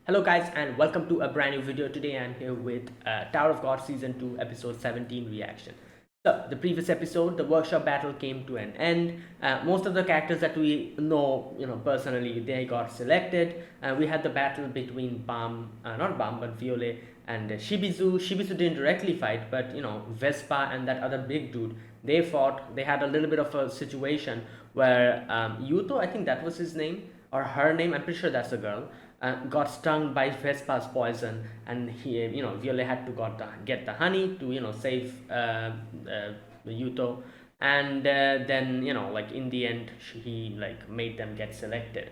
Hello guys and welcome to a brand new video. Today I'm here with Tower of God Season 2 Episode 17 reaction. So the previous episode, the workshop battle came to an end. Most of the characters that we know, personally, they got selected. We had the battle between not Bam, but Violet and Shibizu. Shibizu didn't directly fight, but Vespa and that other big dude, they fought. They had a little bit of a situation where Yuto, I think that was his name, or her name, I'm pretty sure that's a girl, got stung by Vespa's poison, and Violet had to get the honey to save Yuto, and then like in the end he like made them get selected.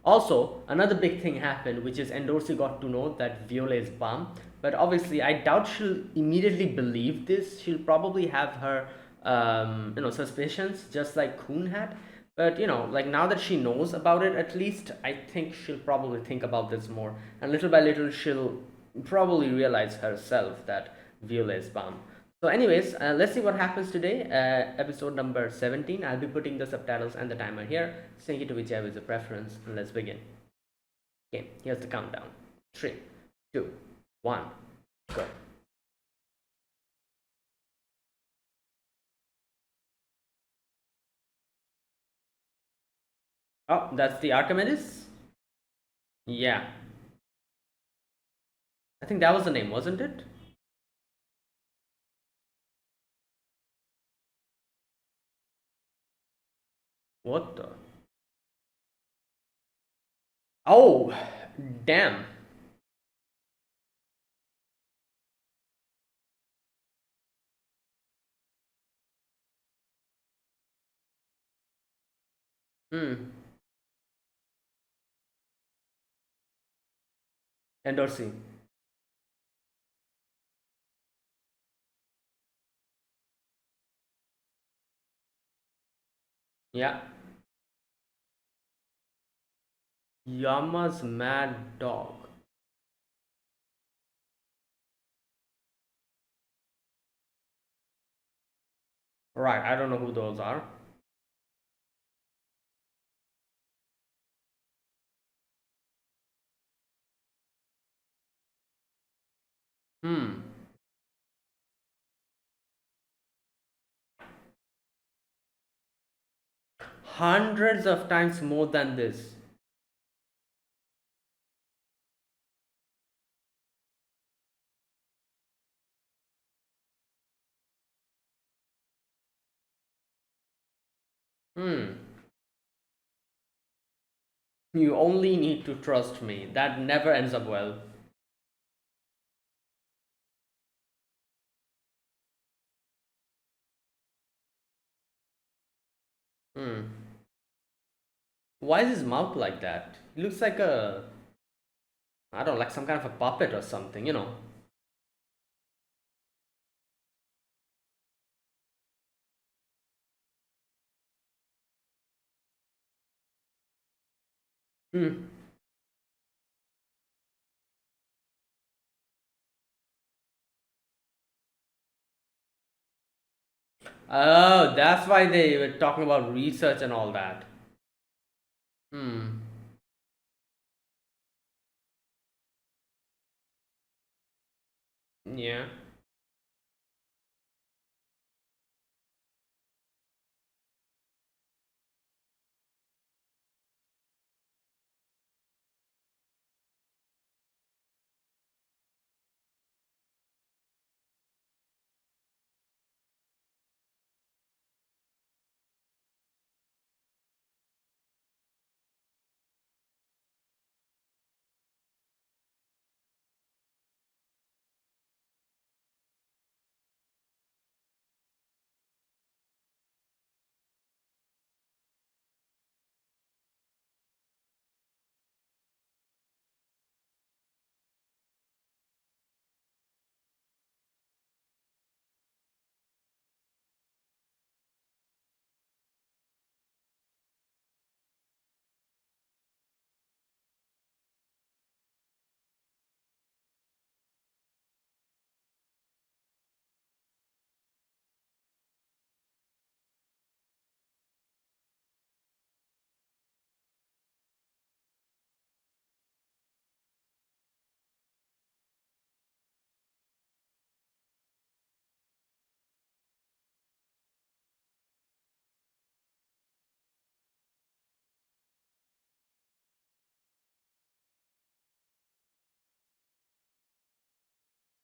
Also, another big thing happened, which is Endorsi got to know that Violet is Bam, but obviously I doubt she'll immediately believe this. She'll probably have her suspicions, just like Kun had. But like now that she knows about it, at least I think she'll probably think about this more, and little by little she'll probably realize herself that Viola is Bam. So, anyways, let's see what happens today. Episode number 17. I'll be putting the subtitles and the timer here. Sync it to whichever is your preference, and let's begin. Okay, here's the countdown. 3, 2, 1, go. Oh, that's the Archimedes? Yeah, I think that was the name, wasn't it? What the? Oh, damn. Hmm. Endorsi. Yeah. Yama's Mad Dog. Right, I don't know who those are. Hmm. Hundreds of times more than this. Hmm. You only need to trust me. That never ends up well. Hmm. Why is his mouth like that? He looks like I don't know, like some kind of a puppet or something. Hmm. Oh, that's why they were talking about research and all that. Hmm. Yeah.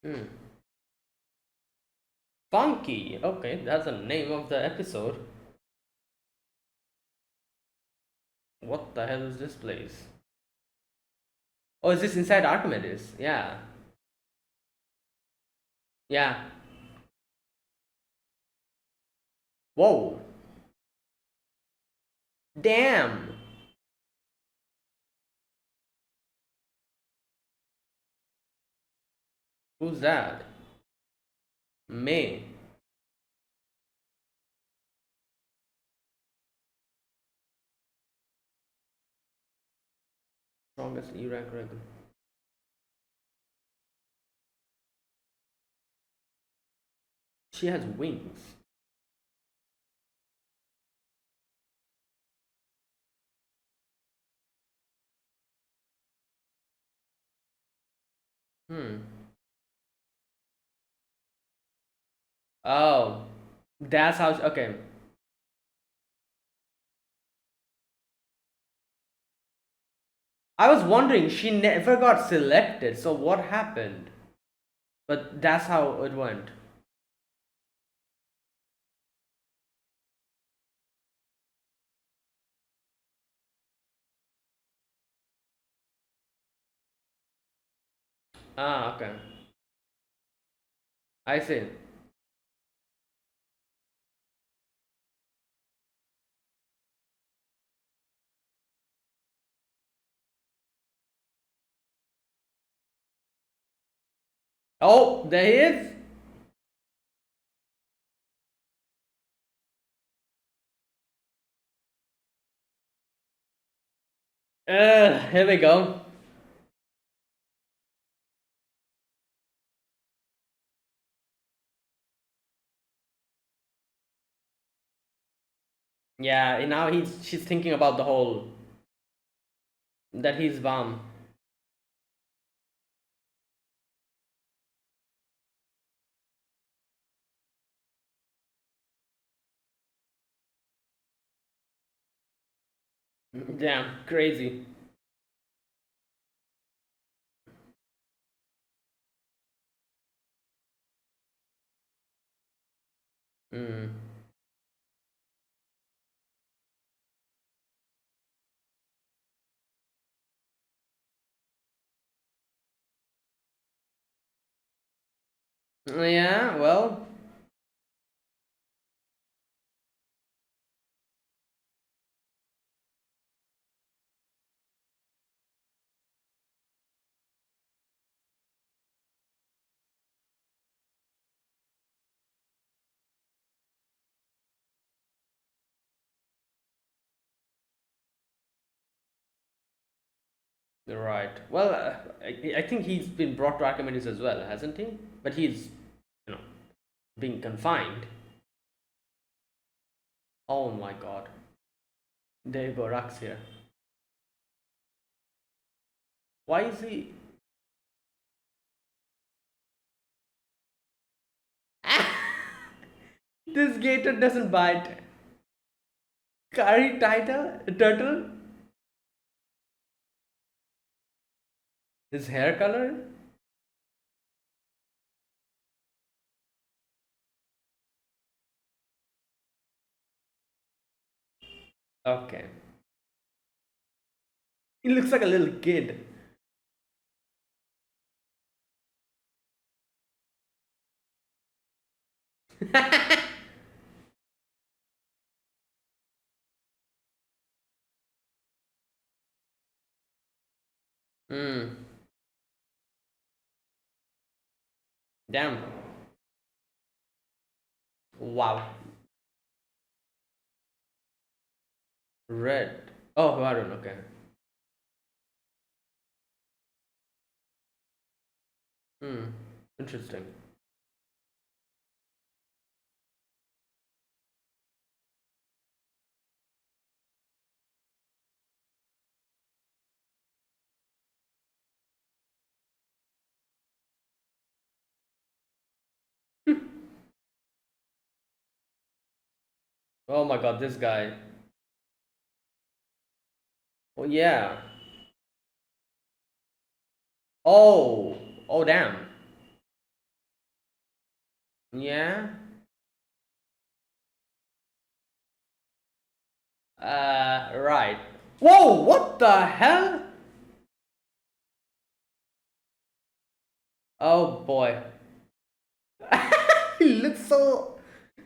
Hmm. Funky. Okay, that's the name of the episode. What the hell is this place? Oh, is this inside Archimedes? Yeah. Yeah. Whoa. Damn. Who's that? May. Strongest E-rank record. She has wings. Hmm. Oh. That's how. Okay. I was wondering, she never got selected, so what happened? But that's how it went. Ah, okay. I see. Oh, there he is. Here we go. Yeah, and now she's thinking about the whole that he's Vam. Damn, crazy. Mm. Yeah, well, right. Well, I think he's been brought to Archimedes as well, hasn't he? But he's, you know, being confined. Oh my god. There you go, Rux here. Why is he? This gator doesn't bite. Curry title turtle. His hair color. Okay. He looks like a little kid. Hmm. Damn. Wow. Red. Oh, Harun. Okay. Hmm. Interesting. Oh my god, this guy. Oh yeah. Oh. Oh damn. Yeah. Right. Whoa, what the hell? Oh boy. He looks so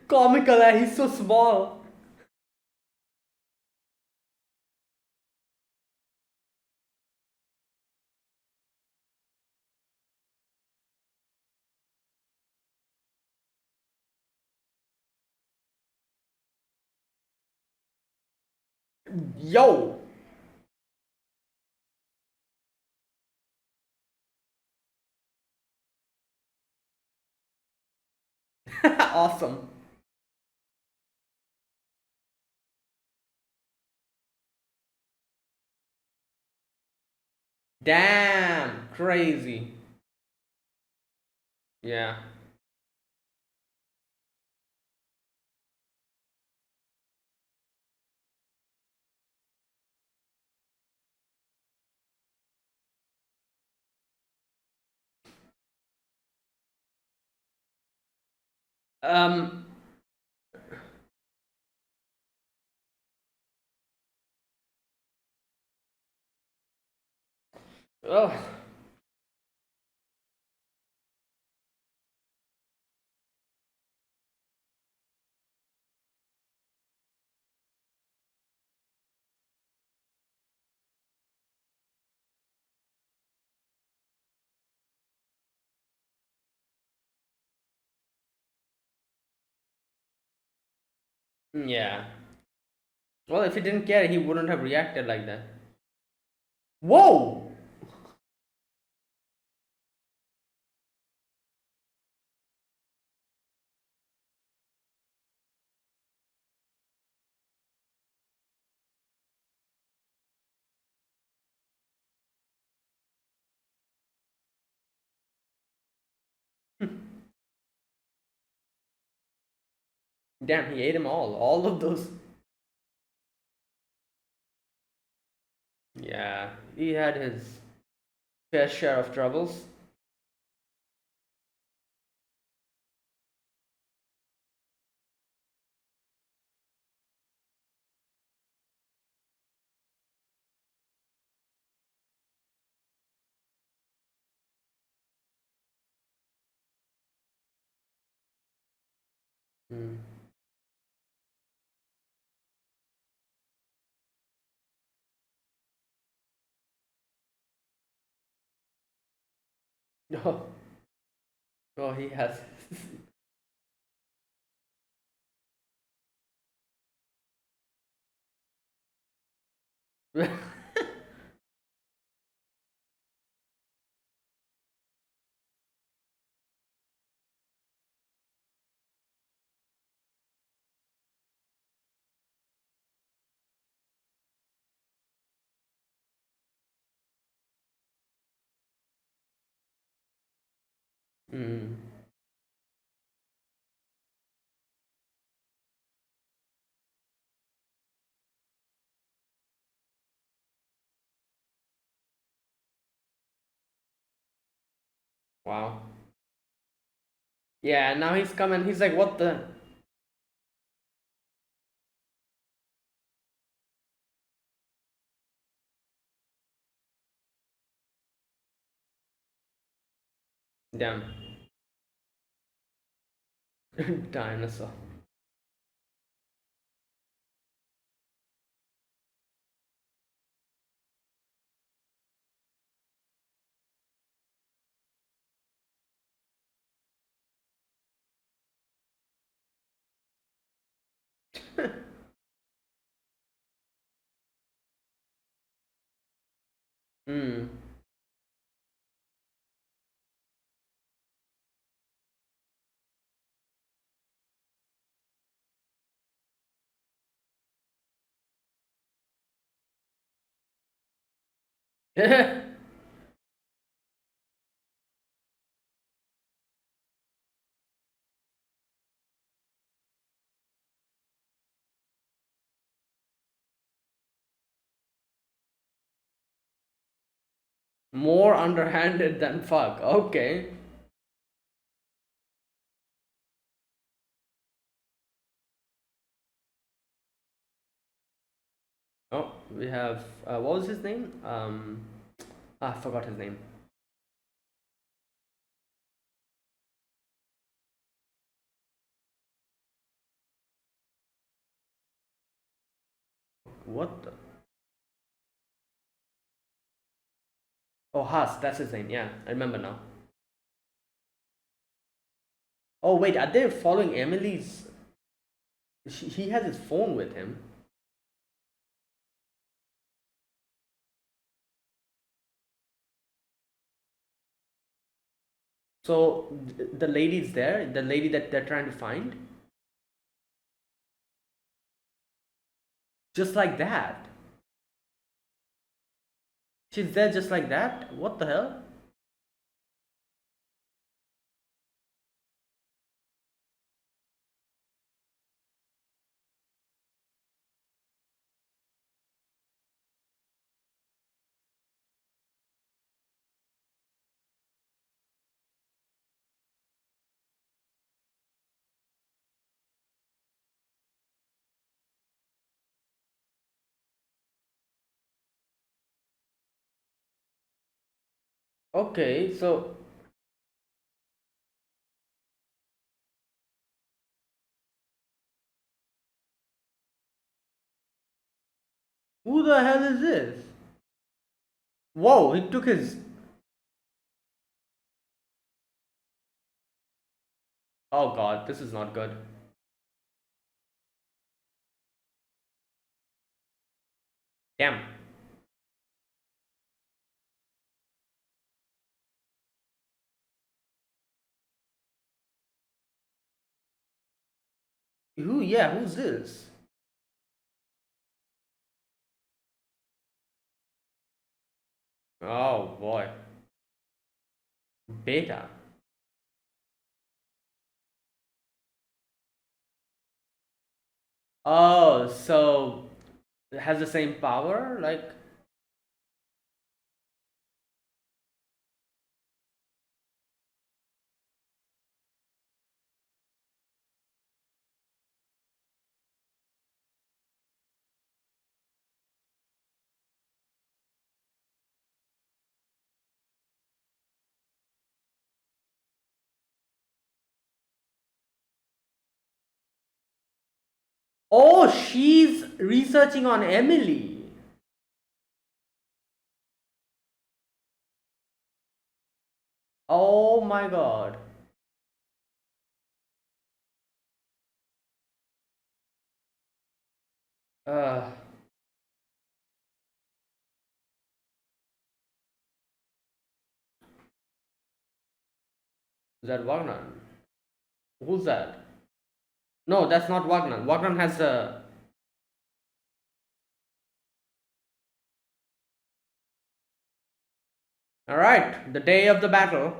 comical and he's so small. Yo. Awesome. Damn, crazy. Yeah. Um. Oh. Yeah. Well, if he didn't care, he wouldn't have reacted like that. Whoa. Damn, he ate them all of those. Yeah, he had his fair share of troubles. Mm. Oh, oh, he has. Mm. Wow. Yeah, now he's come and he's like, what the? Damn. Dinosaur. Mm. More underhanded than fuck. Okay. we have what was his name? I forgot his name. What the? Oh, Haas, that's his name. Yeah, I remember now. Oh wait, are they following Emily's? He has his phone with him. So the lady's there, the lady that they're trying to find, just like that. She's there just like that. What the hell? Okay, so who the hell is this? Whoa, he took his. Oh god, this is not good. Damn. Who? Yeah, who's this? Oh boy. Beta. Oh, so it has the same power? Like, oh, she's researching on Emily. Oh my god. Uh, is that Wagner? Who's that? No, that's not Wagner. Wagner has a. Alright, the day of the battle.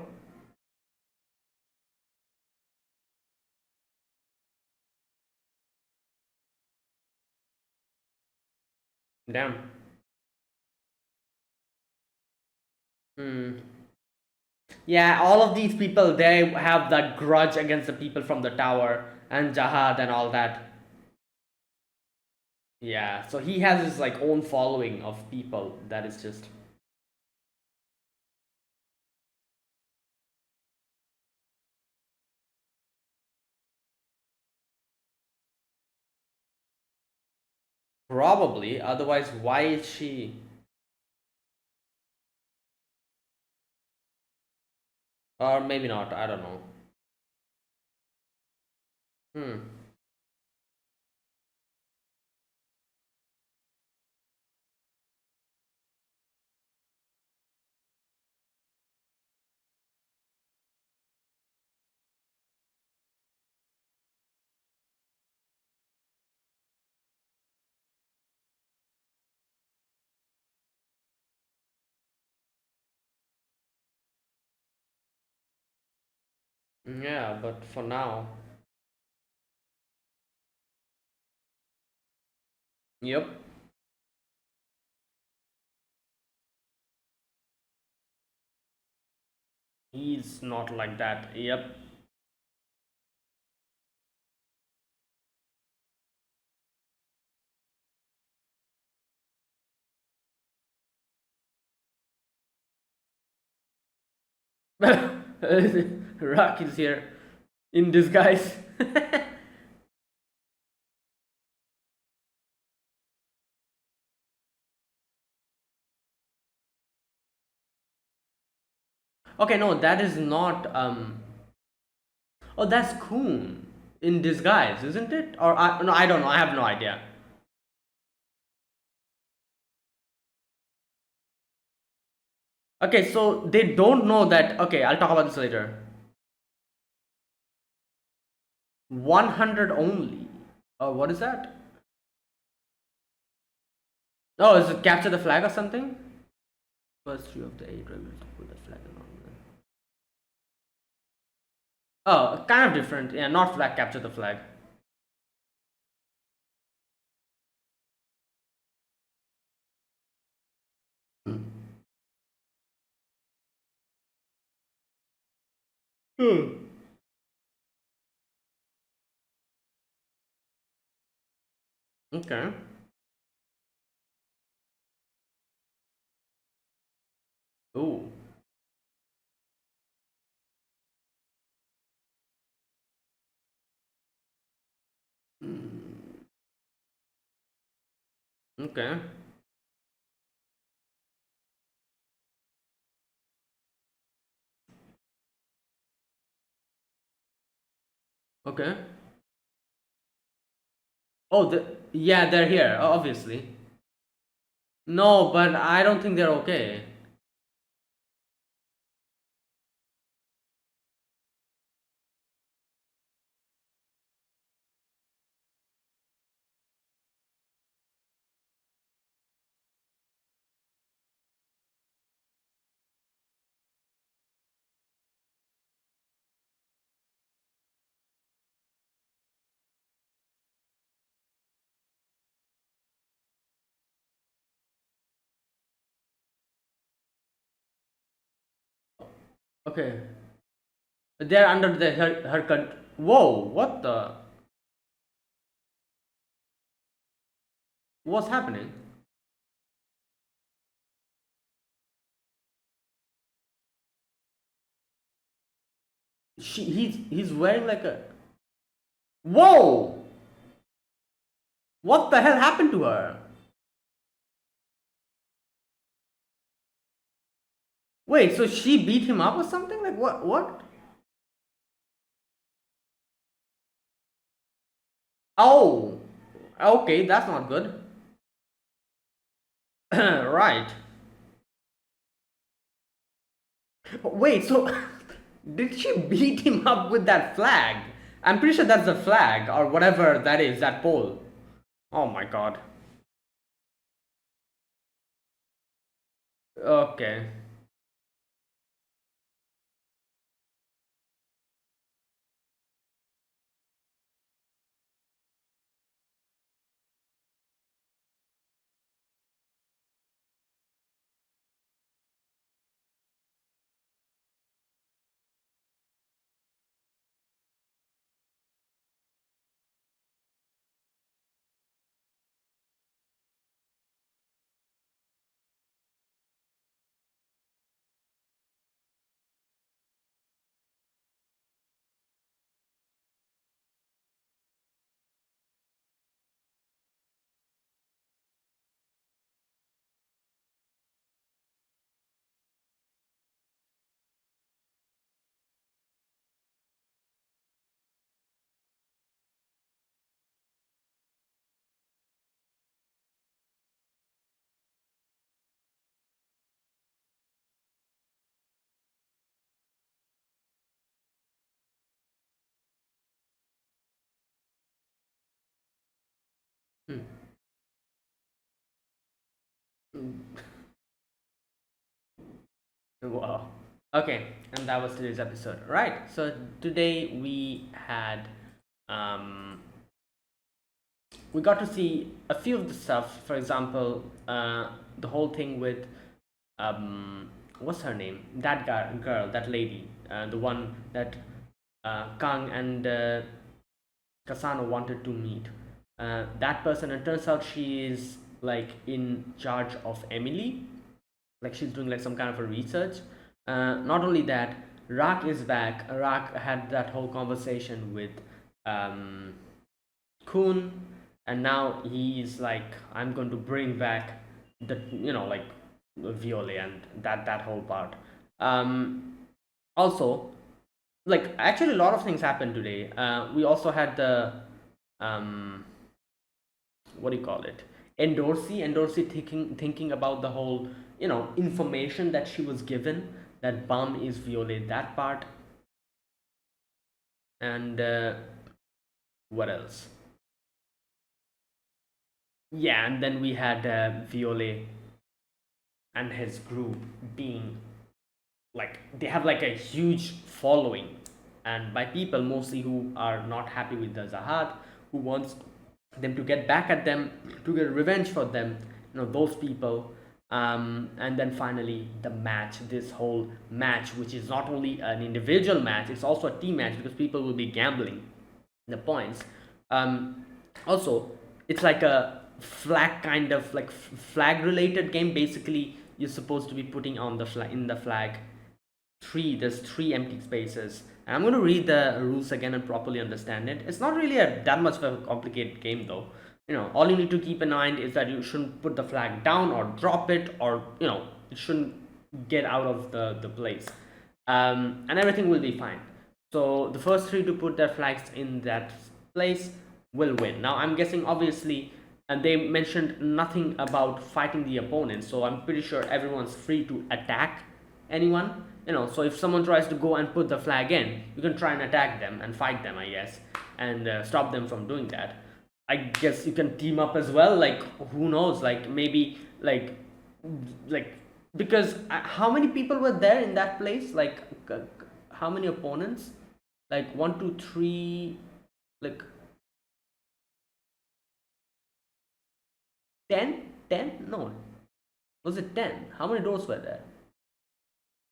Damn. Hmm. Yeah, all of these people, they have that grudge against the people from the tower and Jahad and all that. Yeah, so he has his like own following of people that is just probably. Otherwise, why is she? Or maybe not. I don't know. Hmm. Yeah, but for now, yep, he's not like that. Yep. Rock is here in disguise. Okay, no, that is not. Oh, that's Coon in disguise, isn't it? Or no, I don't know. I have no idea. Okay, so they don't know that. Okay, I'll talk about this later. 100 only. Oh, what is that? Oh, is it capture the flag or something? First three of the 8 rebels to put the flag on. Oh, kind of different. Yeah, not flag, capture the flag. Hmm. Okay. Oh. Okay. Okay. Oh, yeah, they're here, obviously. No, but I don't think they're okay. Okay. They're under her Whoa, what the? What's happening? He's wearing like a. Whoa! What the hell happened to her? Wait, so she beat him up or something? Like what? What? Oh, okay, that's not good. Right. Wait, so did she beat him up with that flag? I'm pretty sure that's the flag or whatever that is, that pole. Oh my god. Okay. Hmm. Wow. Okay, and that was today's episode. Right. So today um we got to see a few of the stuff. For example, the whole thing with what's her name? That girl, that lady, the one that Kang and Kasano wanted to meet. That person, it turns out she is like in charge of Emily, like she's doing like some kind of a research. Not only that, Rak is back. Rak had that whole conversation with Khun, and now he's like, I'm going to bring back the, like Violet and that whole part. Also, like actually, a lot of things happened today. We also had the um, what do you call it? Endorsey thinking about the whole, information that she was given, that Bum is Violet, that part. And what else? Yeah, and then we had Violet and his group being like, they have like a huge following, and by people mostly who are not happy with the Zahad, who wants them to get back at them, to get revenge for them, those people. And then finally the match, this whole match, which is not only an individual match, it's also a team match, because people will be gambling the points. Also, it's like a flag, kind of like flag related game. Basically, you're supposed to be putting on the flag, in the flag, there's three empty spaces. And I'm going to read the rules again and properly understand it. It's not really that much of a complicated game though. All you need to keep in mind is that you shouldn't put the flag down or drop it, or it shouldn't get out of the place. And everything will be fine. So the first three to put their flags in that place will win. Now I'm guessing, obviously, and they mentioned nothing about fighting the opponent, so I'm pretty sure everyone's free to attack anyone. So if someone tries to go and put the flag in, you can try and attack them and fight them, I guess, and stop them from doing that. I guess you can team up as well, like, who knows, like maybe like because how many people were there in that place, like how many opponents, like 1 2 3, like 10 no, was it 10? How many doors were there?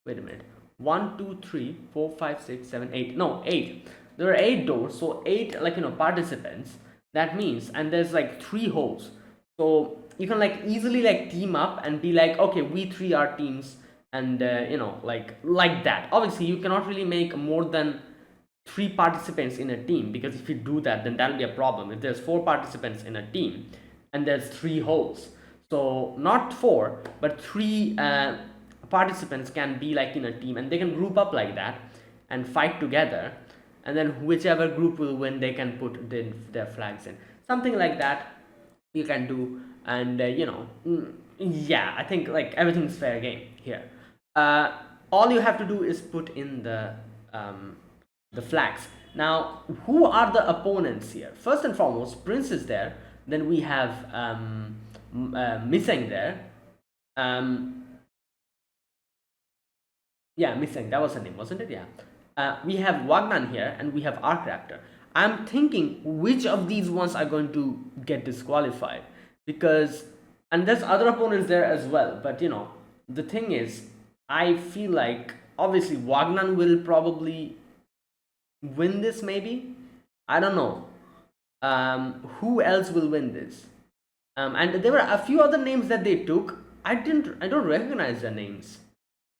Wait a minute. 1 2 3 4 5 6 7 8, no, 8. There are 8 doors, so 8, like, participants. That means, and there's like 3 holes, so you can like easily like team up and be like, okay, we 3 are teams, and like that. Obviously you cannot really make more than 3 participants in a team, because if you do that, then that'll be a problem. If there's 4 participants in a team and there's 3 holes, so not 4 but 3 participants can be like in a team, and they can group up like that and fight together, and then whichever group will win, they can put their flags in, something like that you can do. And yeah, I think like everything's fair game here. All you have to do is put in the flags. Now, who are the opponents here? First and foremost, Prince is there. Then we have Miseng there. Yeah, Miseng, that was her name, wasn't it? Yeah. We have Wagnan here, and we have Arkraptor. I'm thinking which of these ones are going to get disqualified, because, and there's other opponents there as well, but the thing is, I feel like obviously Wagnan will probably win this, maybe. I don't know. Who else will win this? And there were a few other names that they took. I don't recognize their names.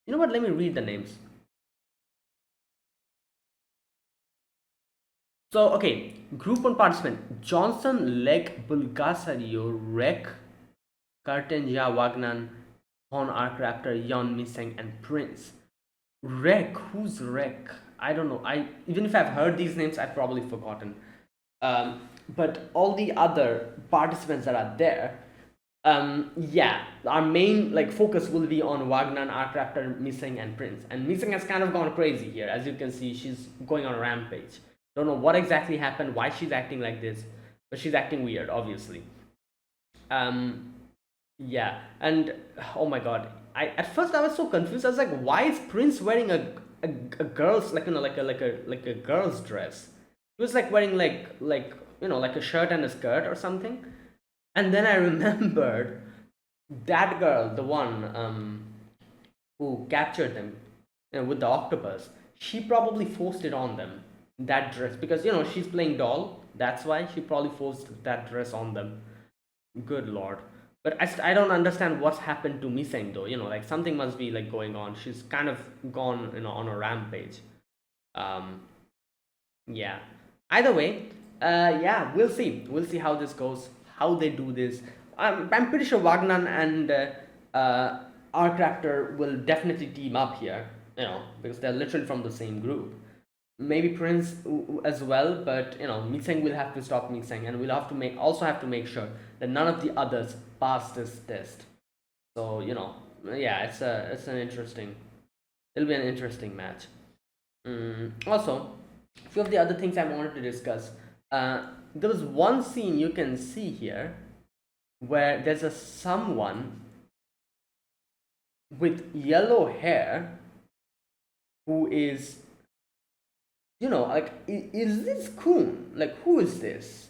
You know what? Let me read the names. So, okay, group 1 participant: Johnson, Leg, Bulgasario, Rek, Kartenja, Wagnan, Hon, Arkraptor, Yon, Miseng, and Prince. Rek, who's Rek? I don't know. Even if I've heard these names, I've probably forgotten. But all the other participants that are there, yeah, our main like focus will be on Wagnan, Arkraptor, Miseng, and Prince. And Miseng has kind of gone crazy here. As you can see, she's going on a rampage. Don't know what exactly happened, why she's acting like this, but she's acting weird, obviously. Yeah, and oh my god, at first I was so confused. I was like, why is Prince wearing a girl's, like, like a girl's dress? He was like wearing like like a shirt and a skirt or something. And then I remembered that girl, the one who captured them, with the octopus. She probably forced it on them, that dress, because she's playing doll. That's why she probably forced that dress on them. Good lord. But I don't understand what's happened to Miseng though. Like something must be like going on. She's kind of gone, on a rampage. Um, yeah. Either way, yeah, we'll see. We'll see how this goes, how they do this. I'm pretty sure Wagner and R-Crafter will definitely team up here, because they're literally from the same group. Maybe Prince as well, but Miseng will have to stop Miseng, and we'll have to make sure that none of the others pass this test. So yeah, it'll be an interesting match. Also, a few of the other things I wanted to discuss. There was one scene you can see here where there's a someone with yellow hair who is, like, is this Khun? Like, who is this?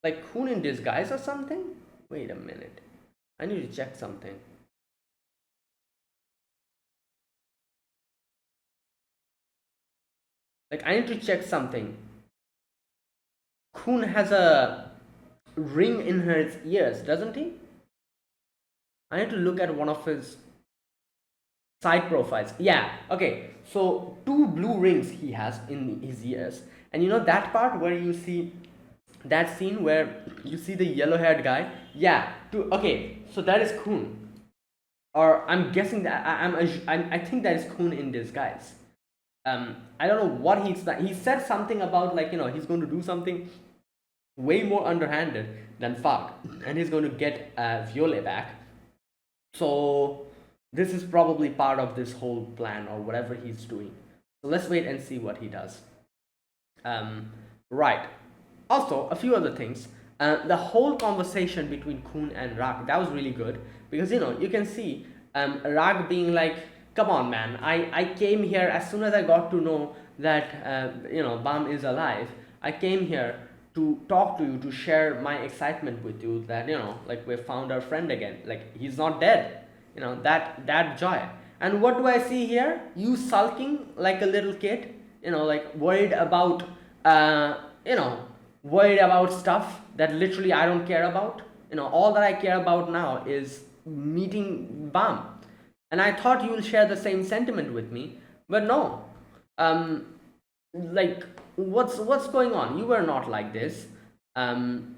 Like, Khun in disguise or something? Wait a minute. I need to check something. Like, I need to check something. Khun has a ring in his ears, doesn't he? I need to look at one of his side profiles. Yeah, okay. So two blue rings he has in his ears. And that part where you see that scene where you see the yellow haired guy? Yeah, okay. So that is Khun. Or I'm guessing that I think that is Khun in disguise. I don't know what he said something about, like, he's going to do something way more underhanded than Fag, and he's going to get Violet back. So this is probably part of this whole plan or whatever he's doing. So let's wait and see what he does. Right. Also, a few other things. The whole conversation between Khun and Rag, that was really good, because you can see Rag being like, come on man, I came here as soon as I got to know that Bam is alive. I came here to talk to you, to share my excitement with you that like we found our friend again, like he's not dead, that joy. And what do I see here? You sulking like a little kid, like worried about worried about stuff that literally I don't care about. All that I care about now is meeting Bam. And I thought you will share the same sentiment with me, but no. Like, what's going on? You were not like this. And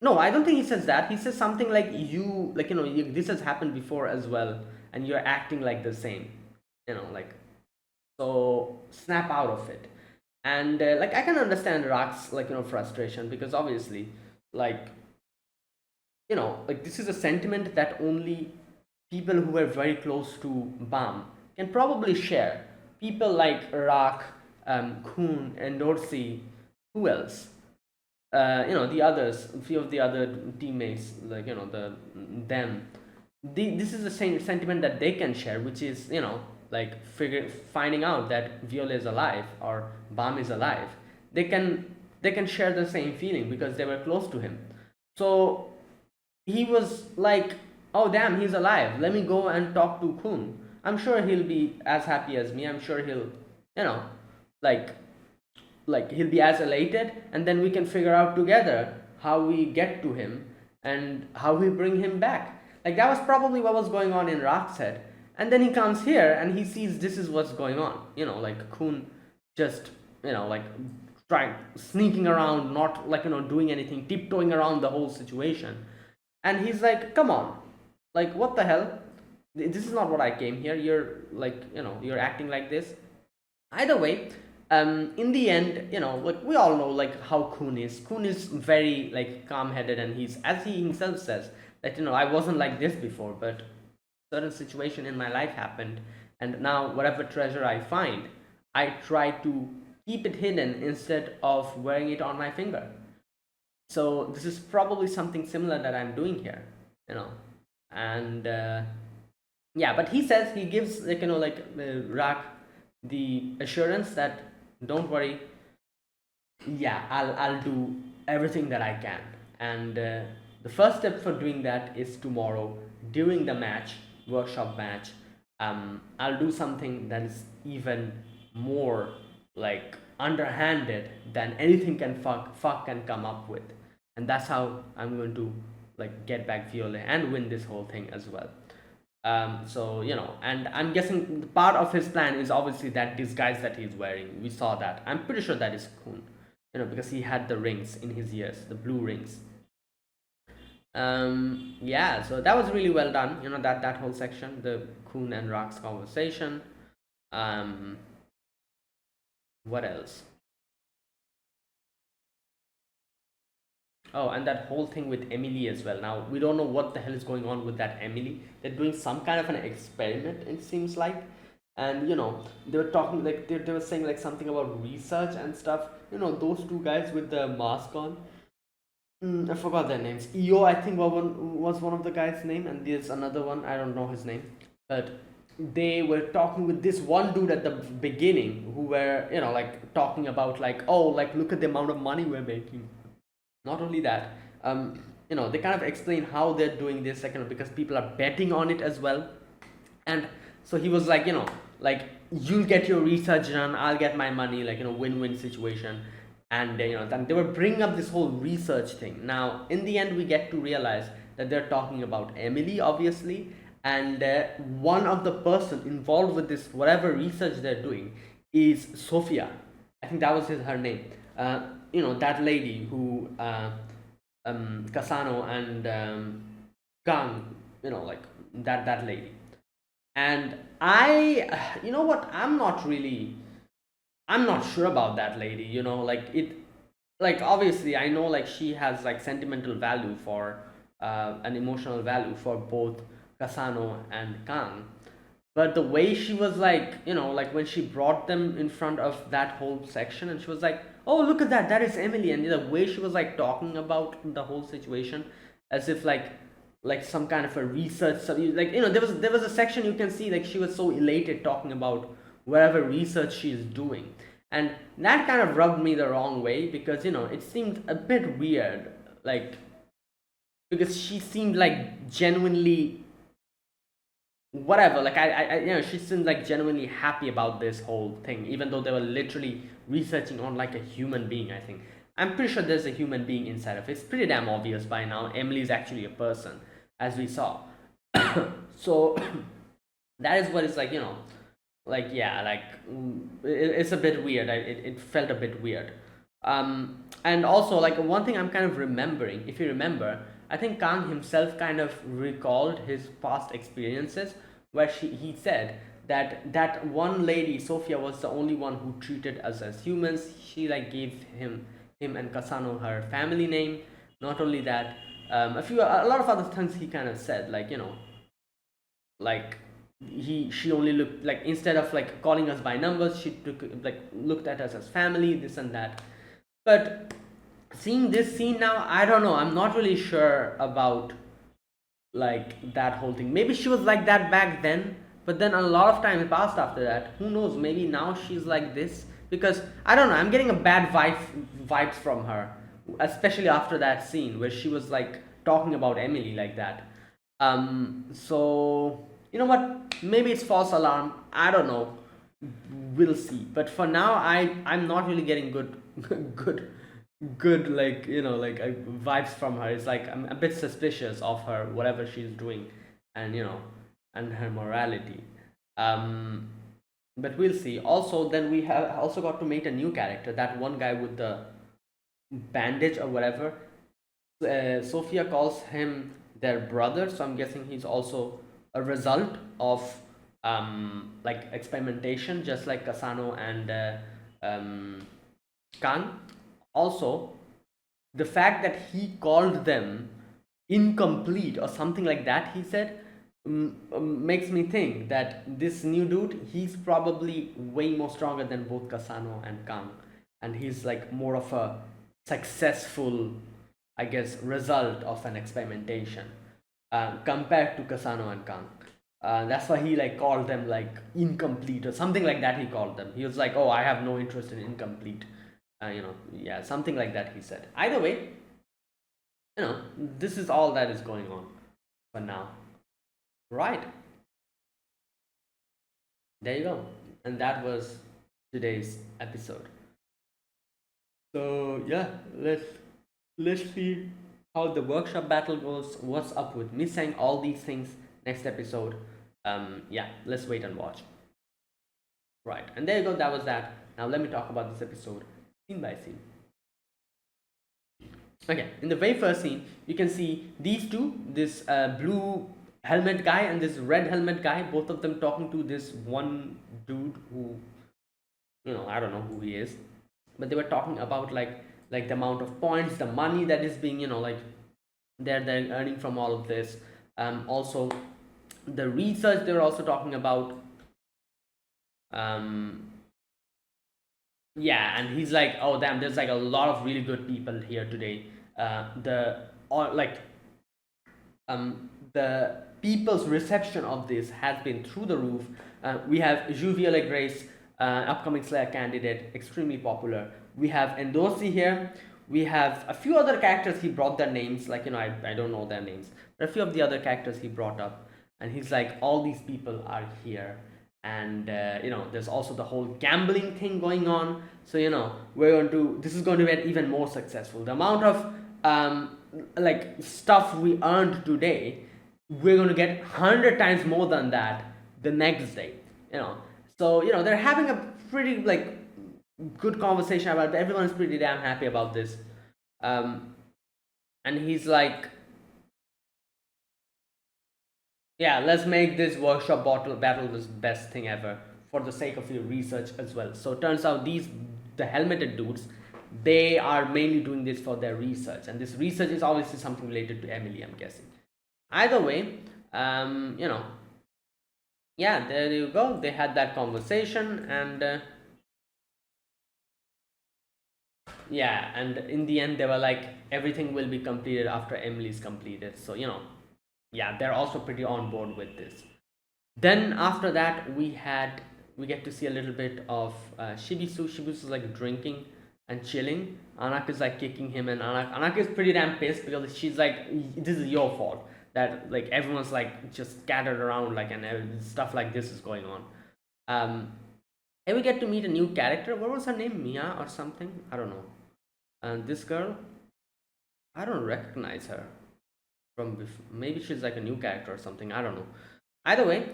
no, I don't think he says that. He says something like, this has happened before as well, and you're acting like the same. Like, so snap out of it. And like, I can understand Rak's, like, frustration, because obviously, like, like, this is a sentiment that only people who were very close to Bam can probably share. People like Rak, Khun, and Dorsey. Who else? The others, a few of the other teammates, like, them. This is the same sentiment that they can share, which is, like, finding out that Viola is alive or Bam is alive. They can share the same feeling because they were close to him. So he was like, oh damn, he's alive, let me go and talk to Khun. I'm sure he'll be as happy as me. I'm sure he'll, like he'll be as elated, and then we can figure out together how we get to him and how we bring him back. Like, that was probably what was going on in Rak's head. And then he comes here and he sees this is what's going on. Like, Khun just, like, trying, sneaking around, not, like, doing anything, tiptoeing around the whole situation. And he's like, come on, like, what the hell? This is not what I came here. You're, like, you're acting like this. Either way, in the end, like, we all know, like, how Khun is. Khun is very, like, calm-headed, and he's, as he himself says, that, I wasn't like this before, but certain situation in my life happened, and now whatever treasure I find, I try to keep it hidden instead of wearing it on my finger. So this is probably something similar that I'm doing here, and yeah, but he says, he gives, like, Rak the assurance that, don't worry, yeah, I'll do everything that I can. And the first step for doing that is tomorrow, during the match, workshop match. I'll do something that is even more, like, underhanded than anything Fag can come up with, and that's how I'm going to like get back Violet and win this whole thing as well. So and I'm guessing the part of his plan is obviously that disguise that he's wearing. We saw that. I'm pretty sure that is Khun, because he had the rings in his ears, the blue rings. Yeah, so that was really well done. That whole section, the Khun and Rock's conversation. Um, what else? Oh, and that whole thing with Emily as well. Now we don't know what the hell is going on with that Emily. They're doing some kind of an experiment, it seems like. And they were talking like they were saying like something about research and stuff. Those two guys with the mask on. I forgot their names. EO, I think, was one of the guys' name, and there's another one. I don't know his name, but they were talking with this one dude at the beginning, who were like talking about like, oh, like look at the amount of money we're making. Not only that, they kind of explain how they're doing this, like, because people are betting on it as well. And so he was like, like you'll get your research done, I'll get my money, like, win-win situation. And then they were bringing up this whole research thing. Now in the end we get to realize that they're talking about Emily, obviously, and one of the person involved with this whatever research they're doing is Sophia. I think that was her name. That lady who Kasano and Gang, like that lady. And you know what, I'm not sure about that lady. Like it, like obviously I know like she has like sentimental value for an emotional value for both Kasano and Kang. But the way she was like, like when she brought them in front of that whole section, and she was like, oh, look at that is Emily. And the way she was like talking about the whole situation, as if like some kind of a research, so like, there was a section you can see like she was so elated talking about whatever research she is doing. And that kind of rubbed me the wrong way, because it seemed a bit weird, like, because she seemed like genuinely whatever, like she seemed like genuinely happy about this whole thing, even though they were literally researching on like a human being. I think, I'm pretty sure there's a human being inside of it. It's pretty damn obvious by now. Emily is actually a person, as we saw. So that is what it's like, like, yeah, like, it's a bit weird. It felt a bit weird. And also, like, one thing I'm kind of remembering, if you remember, I think Kang himself kind of recalled his past experiences, where he said that one lady, Sophia, was the only one who treated us as humans. She like gave him and Kasano her family name. Not only that, a lot of other things he kind of said, like, like she only looked like, instead of like calling us by numbers, she took like looked at us as family, this and that. But seeing this scene now, I don't know, I'm not really sure about like that whole thing. Maybe she was like that back then, but then a lot of time passed after that. Who knows, maybe now she's like this, because I don't know, I'm getting a bad vibes from her, especially after that scene where she was like talking about Emily like that. So you know what, maybe it's false alarm, I don't know, we'll see. But for now, I'm not really getting good good good, like, like, vibes from her. It's like I'm a bit suspicious of her, whatever she's doing, and and her morality. um but we'll see. Also, then we have also got to meet a new character, that one guy with the bandage or whatever. Sophia calls him their brother, so I'm guessing he's also a result of like experimentation, just like Kasano and Kang. Also, the fact that he called them incomplete or something like that, he said, makes me think that this new dude, he's probably way more stronger than both Kasano and Kang, and he's like more of a successful, I guess, result of an experimentation, compared to Kasano and Kang. That's why he like called them like incomplete or something like that. He called them. He was like, "Oh, I have no interest in incomplete." Yeah, something like that. He said. Either way, this is all that is going on for now. Right, there you go, and that was today's episode. So yeah, let's see how the workshop battle goes, what's up with Missing, all these things next episode. Yeah, let's wait and watch. Right, and there you go, that was that. Now let me talk about this episode scene by scene. Okay, in the very first scene, you can see these two, this blue helmet guy and this red helmet guy, both of them talking to this one dude who, I don't know who he is, but they were talking about like the amount of points, the money that is being, like they're earning from all of this. Also, the research they're also talking about. Yeah, and he's like, oh damn, there's like a lot of really good people here today. The people's reception of this has been through the roof. We have Juviela Grace, upcoming Slayer candidate, extremely popular. We have Endorsi here. We have a few other characters. He brought their names, like I don't know their names, but a few of the other characters he brought up, and he's like, all these people are here. And there's also the whole gambling thing going on. So this is going to get even more successful. The amount of stuff we earned today, we're going to get 100 times more than that the next day. So they're having a pretty good conversation about it. Everyone's pretty damn happy about this. And he's like, yeah, let's make this workshop battle the best thing ever for the sake of your research as well. So it turns out the helmeted dudes, they are mainly doing this for their research, and this research is obviously something related to Emily, I'm guessing. Either way, yeah, there you go. They had that conversation, and yeah, and in the end, they were like, everything will be completed after Emily's completed. So yeah, they're also pretty on board with this. Then after that, we get to see a little bit of Shibisu. Shibisu's like drinking and chilling. Anak is like kicking him, and Anak is pretty damn pissed because she's like, this is your fault that like everyone's like just scattered around, like, and stuff like this is going on. And we get to meet a new character. What was her name? Mia or something? I don't know. And this girl, I don't recognize her from before. Maybe she's like a new character or something. I don't know. Either way,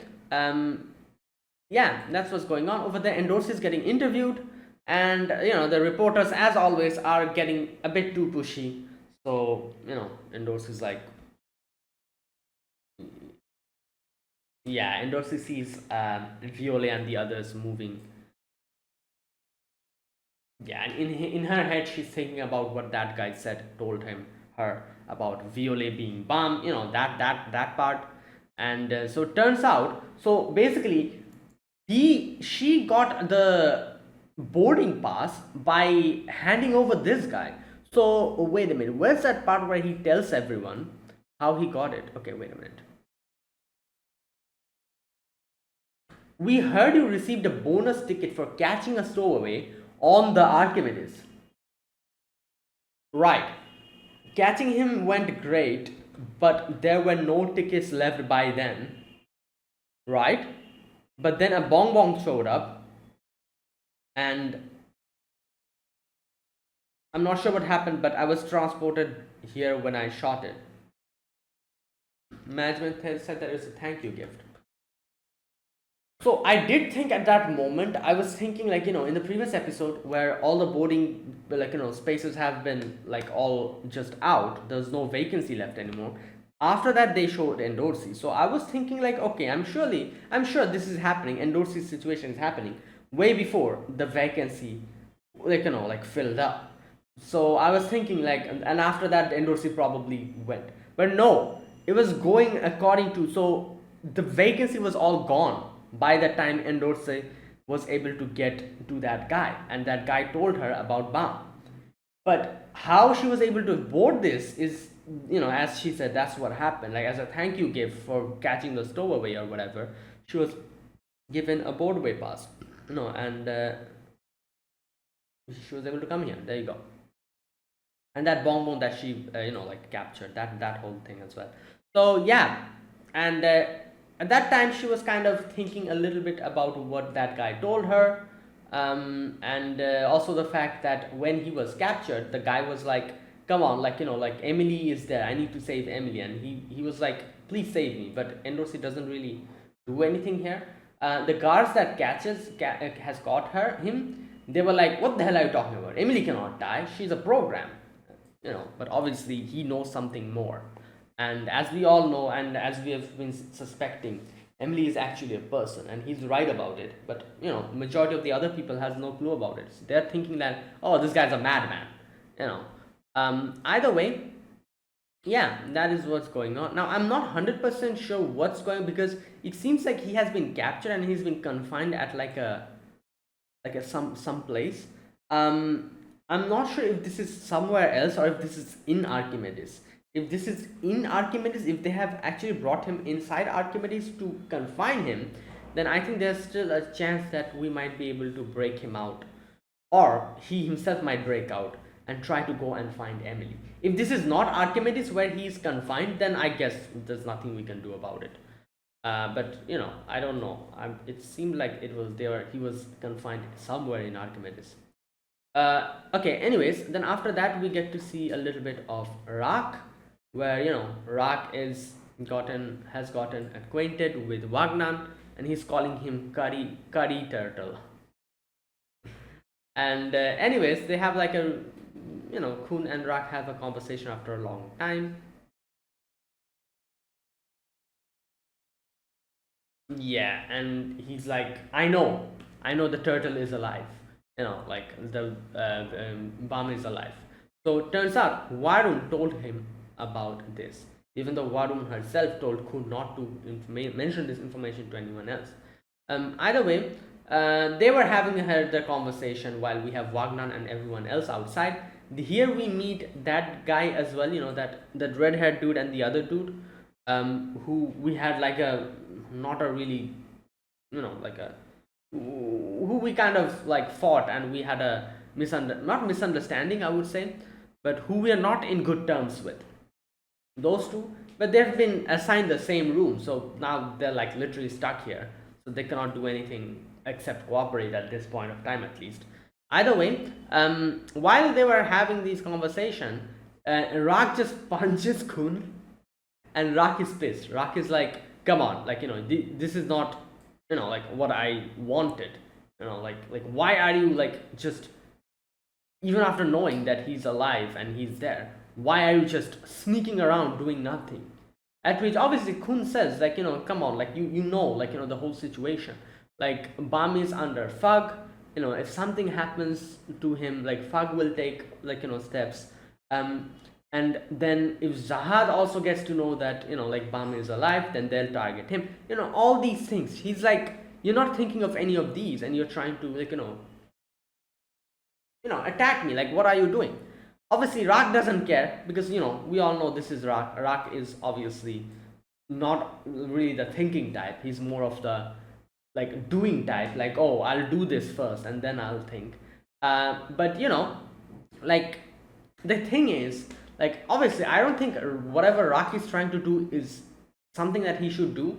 yeah, that's what's going on over there. Endorsi is getting interviewed, and the reporters, as always, are getting a bit too pushy. So Endorsi is like, yeah, Endorsi sees Violet and the others moving. Yeah, and in her head, she's thinking about what that guy told her about Violet being bomb, that part. And so it turns out, so basically she got the boarding pass by handing over this guy. So wait a minute, where's that part where he tells everyone how he got it? Okay, wait a minute. We heard you received a bonus ticket for catching a stowaway on the Archimedes. Right. Catching him went great, but there were no tickets left by then. Right? But then a Bong Bong showed up, and I'm not sure what happened, but I was transported here when I shot it. Management said that it was a thank you gift. So I did think at that moment, I was thinking like, in the previous episode where all the boarding, spaces have been like all just out, there's no vacancy left anymore. After that, they showed Endorsi. So I was thinking like, okay, I'm sure this is happening. Endorsi's situation is happening way before the vacancy, filled up. So I was thinking like, and after that, Endorsi probably went. But no, it was going according to, so the vacancy was all gone by the time Endorsi was able to get to that guy, and that guy told her about BAM. But how she was able to board this is, as she said, that's what happened. Like, as a thank you gift for catching the stowaway or whatever, she was given a boardway pass. And she was able to come here. There you go. And that bonbon that she, captured, that whole thing as well. So yeah, and at that time she was kind of thinking a little bit about what that guy told her, and also the fact that when he was captured, the guy was like come on, like, like Emily is there, I need to save Emily, and he was like, please save me. But Endorsi doesn't really do anything here. The guards that has got him, they were like, what the hell are you talking about? Emily cannot die, she's a program. But obviously he knows something more. And as we all know, and as we have been suspecting, Emily is actually a person, and he's right about it. But majority of the other people has no clue about it. So they're thinking that, oh, this guy's a madman. Either way, yeah, that is what's going on. Now I'm not 100% sure what's going, because it seems like he has been captured and he's been confined at like a some place. I'm not sure if this is somewhere else or if this is in Archimedes. If this is in Archimedes, if they have actually brought him inside Archimedes to confine him, then I think there's still a chance that we might be able to break him out, or he himself might break out and try to go and find Emily. If this is not Archimedes where he is confined, then I guess there's nothing we can do about it. But I don't know. It seemed like he was confined somewhere in Archimedes. Okay. Anyways, then after that we get to see a little bit of Rock, where Rock has gotten acquainted with Wagner, and he's calling him Curry Turtle. And anyways, they have like a Khun and Rock have a conversation after a long time. Yeah, and he's like, I know the turtle is alive. Like the Bam is alive. So it turns out Varun told him about this, even though Varun herself told Khun not to mention this information to anyone else. Either way, they were having their conversation while we have Wagner and everyone else outside. Here we meet that guy as well, that red-haired dude and the other dude, who we had like a not a really, like a who we kind of like fought, and we had a not misunderstanding, I would say, but who we are not in good terms with. Those two, but they've been assigned the same room, so now they're like literally stuck here, so they cannot do anything except cooperate at this point of time, at least. Either way, while they were having these conversation, Rock just punches Khun, and Rock is pissed. Rock is like, come on, like, this is not, like what I wanted. Like why are you like just, even after knowing that he's alive and he's there, why are you just sneaking around doing nothing? At which obviously Khun says, like, come on, like you know, like, the whole situation. Like Bam is under Fug. If something happens to him, like Fug will take, like, steps. And then if Zahad also gets to know that, like Bam is alive, then they'll target him. All these things. He's like, you're not thinking of any of these, and you're trying to, like, attack me. Like, what are you doing? Obviously Rock doesn't care, because we all know this is Rock. Rock is obviously not really the thinking type. He's more of the like doing type, like, oh, I'll do this first and then I'll think. But like, the thing is, like, obviously I don't think whatever Rock is trying to do is something that he should do.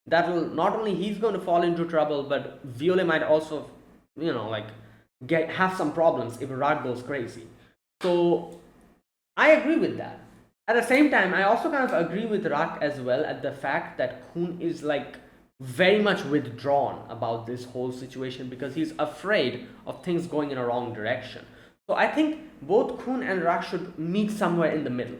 That will, not only he's going to fall into trouble, but Viole might also like have some problems if Rock goes crazy. So I agree with that. At the same time, I also kind of agree with Rock as well at the fact that Khun is like very much withdrawn about this whole situation, because he's afraid of things going in a wrong direction. So I think both Khun and Rock should meet somewhere in the middle.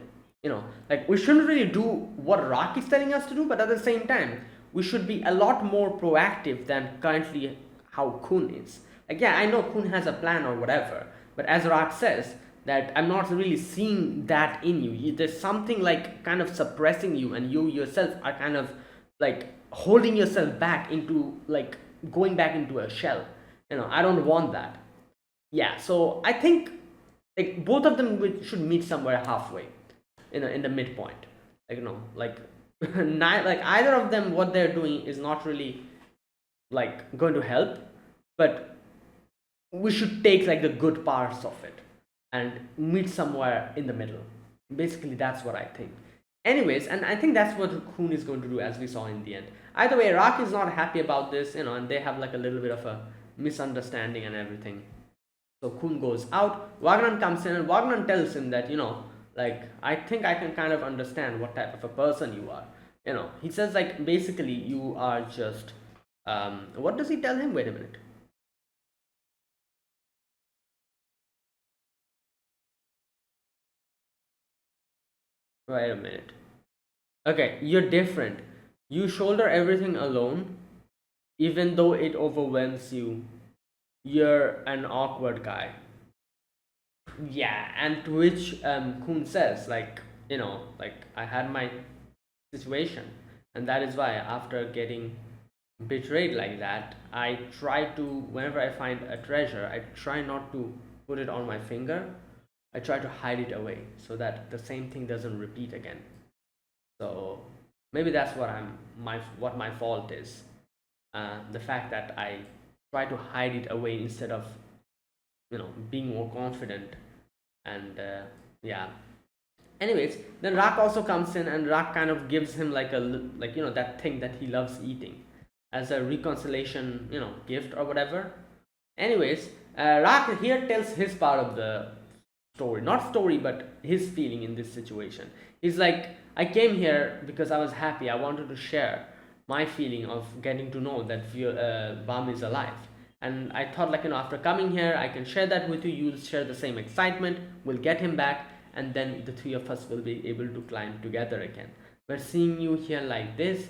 Like, we shouldn't really do what Rock is telling us to do, but at the same time, we should be a lot more proactive than currently how Khun is. Like, yeah, I know Khun has a plan or whatever, but as Rock says, that I'm not really seeing that in you. There's something like kind of suppressing you, and you yourself are kind of like holding yourself back into like going back into a shell. I don't want that. Yeah, so I think like both of them should meet somewhere halfway, in the midpoint. Like, like like either of them, what they're doing is not really like going to help, but we should take like the good parts of it and meet somewhere in the middle. Basically, that's what I think. Anyways, and I think that's what Khun is going to do, as we saw in the end. Either way, Rock is not happy about this, and they have like a little bit of a misunderstanding and everything. So Khun goes out, Wagner comes in, and Wagner tells him that, like, I think I can kind of understand what type of a person you are. He says, like, basically, you are just, what does he tell him? Wait a minute. Wait a minute. Okay, you're different. You shoulder everything alone, even though it overwhelms you. You're an awkward guy. Yeah, and to which Kun says, like, like, I had my situation, and that is why after getting betrayed like that, I try to, whenever I find a treasure, I try not to put it on my finger. I try to hide it away so that the same thing doesn't repeat again. So maybe that's what my fault is. The fact that I try to hide it away instead of being more confident. And yeah, anyways, then Rak also comes in, and Rak kind of gives him like that thing that he loves eating as a reconciliation gift or whatever. Anyways, Rak here tells his part of the story, not story, but his feeling in this situation. He's like, I came here because I was happy. I wanted to share my feeling of getting to know that Bam is alive. And I thought, like, after coming here, I can share that with you. You'll share the same excitement. We'll get him back, and then the three of us will be able to climb together again. But seeing you here like this,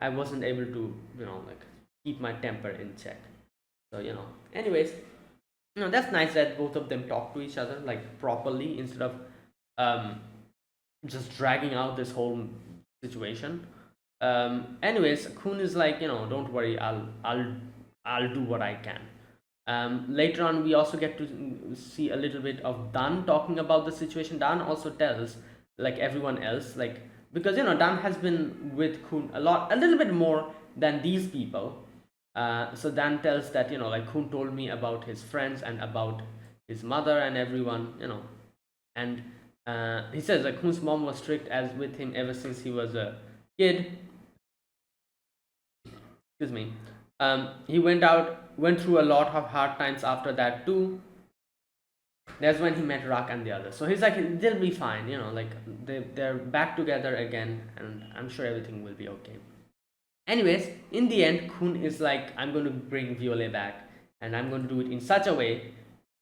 I wasn't able to, like, keep my temper in check. So, anyways, that's nice that both of them talk to each other, like, properly, instead of just dragging out this whole situation. Anyways, Khun is like, don't worry, I'll do what I can. Later on, we also get to see a little bit of Dan talking about the situation. Dan also tells, like, everyone else, like, because Dan has been with Khun a little bit more than these people. So Dan tells that, like, Khun told me about his friends and about his mother and everyone, and he says, like, Khun's mom was strict as with him ever since he was a kid. Excuse me. He went through a lot of hard times after that too. That's when he met Rak and the others. So he's like, they'll be fine, like, they're back together again, and I'm sure everything will be okay. Anyways, in the end, Khun is like, I'm going to bring Violet back, and I'm going to do it in such a way,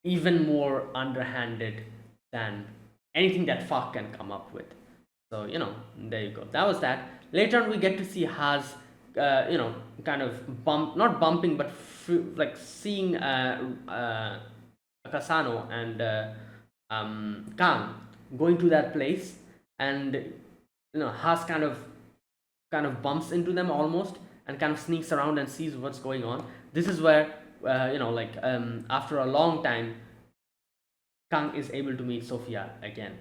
even more underhanded than anything that Fuck can come up with. So, there you go. That was that. Later on, we get to see Haz, kind of not bumping, but like seeing Kasano and Kang going to that place, and Haz kind of bumps into them almost, and kind of sneaks around and sees what's going on. This is where after a long time, Kang is able to meet Sophia again,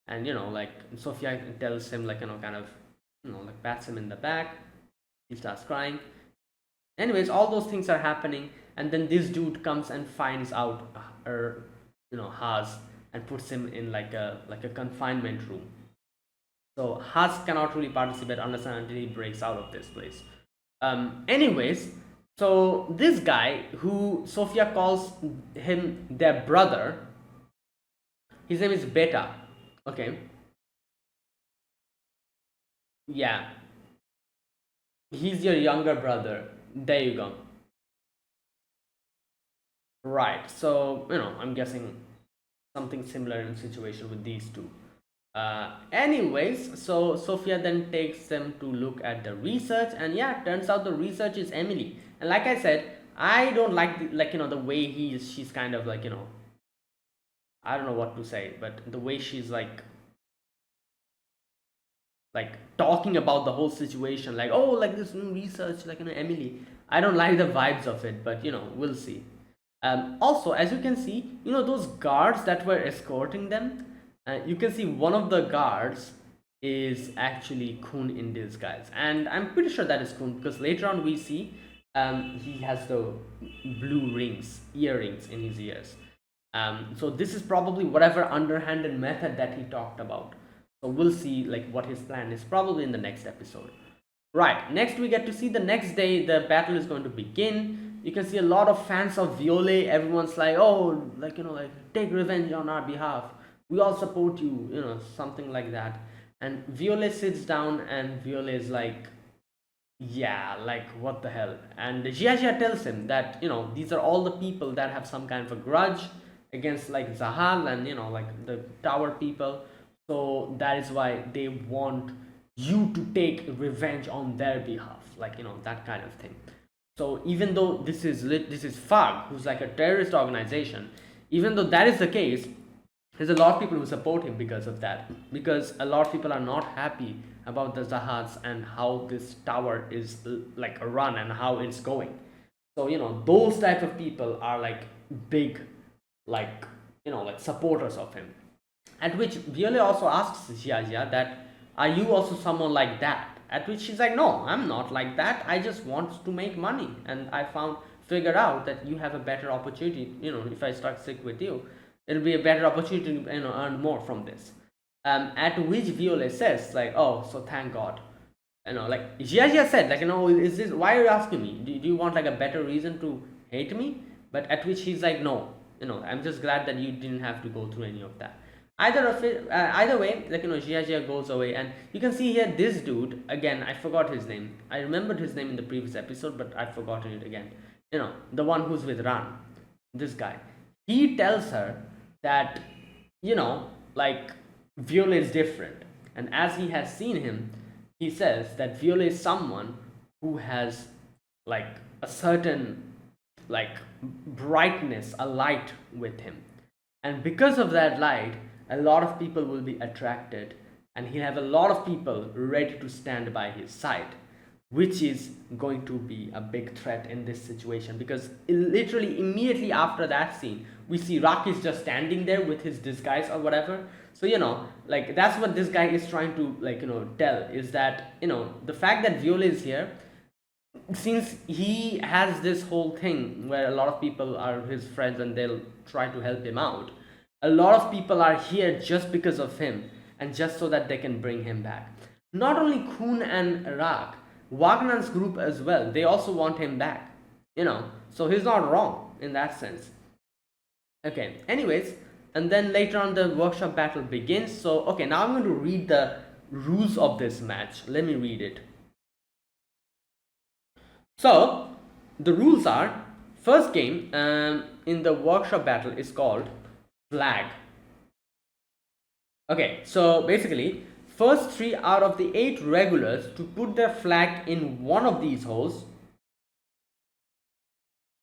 and like, Sophia tells him, like, kind of like, pats him in the back. He starts crying. Anyways, all those things are happening, and then this dude comes and finds out Haz, and puts him in like a confinement room. So Haz cannot really participate unless and until he breaks out of this place. Anyways, so this guy, who Sophia calls him their brother, his name is Beta. Okay. Yeah. He's your younger brother. There you go. Right. So, I'm guessing something similar in situation with these two. Anyways, so Sophia then takes them to look at the research, and yeah, turns out the research is Emily. And like I said, I don't like the way she's kind of like, I don't know what to say, but the way she's like talking about the whole situation, like, oh, like, this new research, like, Emily. I don't like the vibes of it, but we'll see. Also, as you can see, those guards that were escorting them, you can see one of the guards is actually Khun in disguise, and I'm pretty sure that is Khun, because later on we see he has the blue earrings in his ears. So this is probably whatever underhanded method that he talked about. So we'll see, like, what his plan is, probably in the next episode. Right, next we get to see the next day the battle is going to begin. you can see a lot of fans of Violet. Everyone's like, oh, like, like, take revenge on our behalf. We all support you, something like that. And Violet sits down, and Violet is like, yeah, like, what the hell? And Jia Jia tells him that, these are all the people that have some kind of a grudge against, like, Zahal and, like, the tower people. So that is why they want you to take revenge on their behalf, like, that kind of thing. So even though this is FARC, who's like a terrorist organization, even though that is the case, there's a lot of people who support him because of that. Because a lot of people are not happy about the Zahads and how this tower is like run and how it's going. So those type of people are like big, like like supporters of him. At which Violet also asks Jia Jia that, are you also someone like that? At which she's like, no, I'm not like that. I just want to make money, and I figured out that you have a better opportunity. If I start sick with you, it'll be a better opportunity to earn more from this. At which Violet says like, oh, so thank God. Like Jia Jia said, like, is this, why are you asking me? Do you want like a better reason to hate me? But at which he's like, no, I'm just glad that you didn't have to go through any of that. Either way, like, Jia Jia goes away, and you can see here this dude again. I forgot his name. I remembered his name in the previous episode, but I've forgotten it again. The one who's with Ran, this guy. He tells her that, like, Violet is different, and as he has seen him, he says that Violet is someone who has like a certain like brightness, a light with him, and because of that light, a lot of people will be attracted, and he'll have a lot of people ready to stand by his side, which is going to be a big threat in this situation. Because literally immediately after that scene, we see Raki's just standing there with his disguise or whatever. So like, that's what this guy is trying to, like, tell, is that the fact that Viola is here, since he has this whole thing where a lot of people are his friends and they'll try to help him out, a lot of people are here just because of him, and just so that they can bring him back. Not only Khun and Rak, Wagnan's group as well, they also want him back, so he's not wrong in that sense. Okay, anyways, and then later on the workshop battle begins. So okay, now I'm going to read the rules of this match. Let me read it. So the rules are, first game in the workshop battle is called flag. Okay, so basically first 3 out of the 8 regulars to put their flag in one of these holes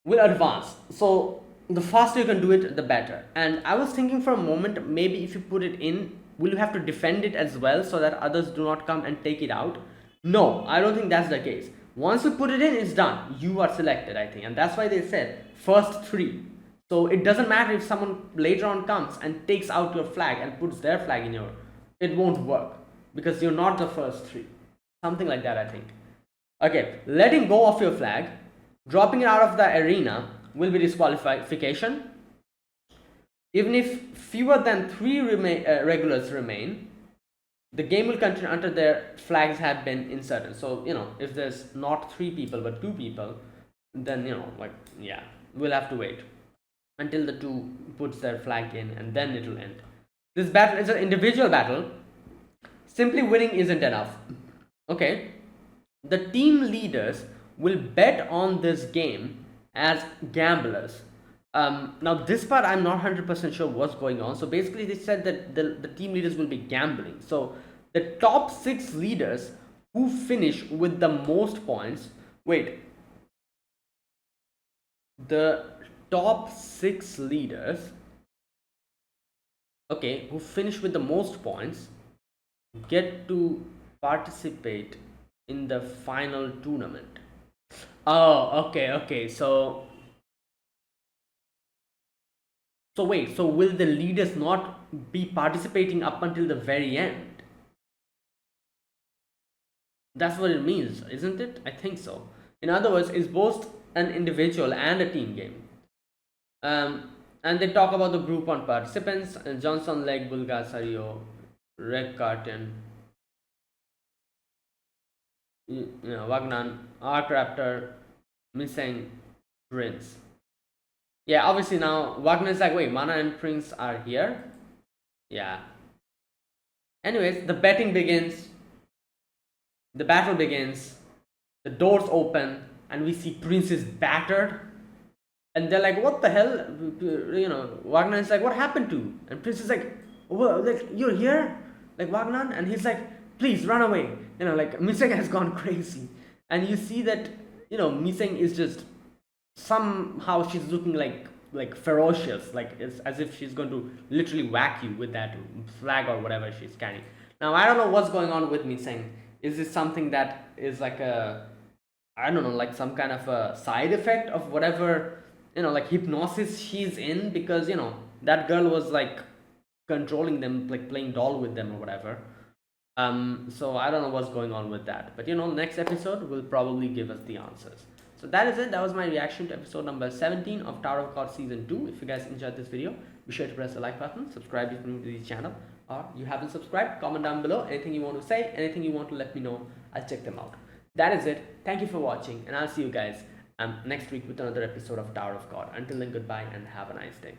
will advance. So the faster you can do it, the better. And I was thinking for a moment, maybe if you put it in, will you have to defend it as well so that others do not come and take it out? No, I don't think that's the case. Once you put it in, it's done. You are selected, I think. And that's why they said first 3. So it doesn't matter if someone later on comes and takes out your flag and puts their flag in it won't work, because you're not the first 3. Something like that, I think. Okay, letting go of your flag, dropping it out of the arena will be disqualification. Even if fewer than 3 regulars remain, the game will continue until their flags have been inserted. So if there's not 3 people but 2 people, then like, yeah, we'll have to wait until the 2 puts their flag in, and then it will end. This battle is an individual battle. Simply winning isn't enough. Okay, the team leaders will bet on this game as gamblers. Now this part I'm not 100% sure what's going on. So basically they said that the team leaders will be gambling. So the top 6 leaders who finish with the most points, the top 6 leaders, okay, who finish with the most points get to participate in the final tournament. Oh, okay. So wait, so will the leaders not be participating up until the very end? That's what it means, isn't it? I think so. In other words, it's both an individual and a team game. And they talk about the group on participants: Johnson, Leg, Bulgasario, Reg Carton, Wagnan, Ark Raptor, Miseng, Prince. Yeah, obviously now Wagner is like, wait, Mana and Prince are here. Yeah. Anyways, the betting begins. The battle begins. The doors open, and we see Prince is battered. And they're like, what the hell? Wagner is like, what happened to? And Prince is like, well, like, you're here? Like, Wagner? And he's like, please run away. Like, Miseng has gone crazy. And you see that, Miseng is just, somehow she's looking like ferocious, like it's as if she's going to literally whack you with that flag or whatever she's carrying. Now I don't know what's going on with Miseng. Is this something that is like a, I don't know, like some kind of a side effect of whatever, like hypnosis she's in? Because that girl was like controlling them, like playing doll with them or whatever. So I don't know what's going on with that, but next episode will probably give us the answers. So that is it. That was my reaction to episode number 17 of Tower of God season 2. If you guys enjoyed this video, be sure to press the like button, subscribe if you're new to the channel, or you haven't subscribed. Comment down below anything you want to say, anything you want to let me know. I'll check them out. That is it. Thank you for watching, and I'll see you guys next week with another episode of Tower of God. Until then, goodbye and have a nice day.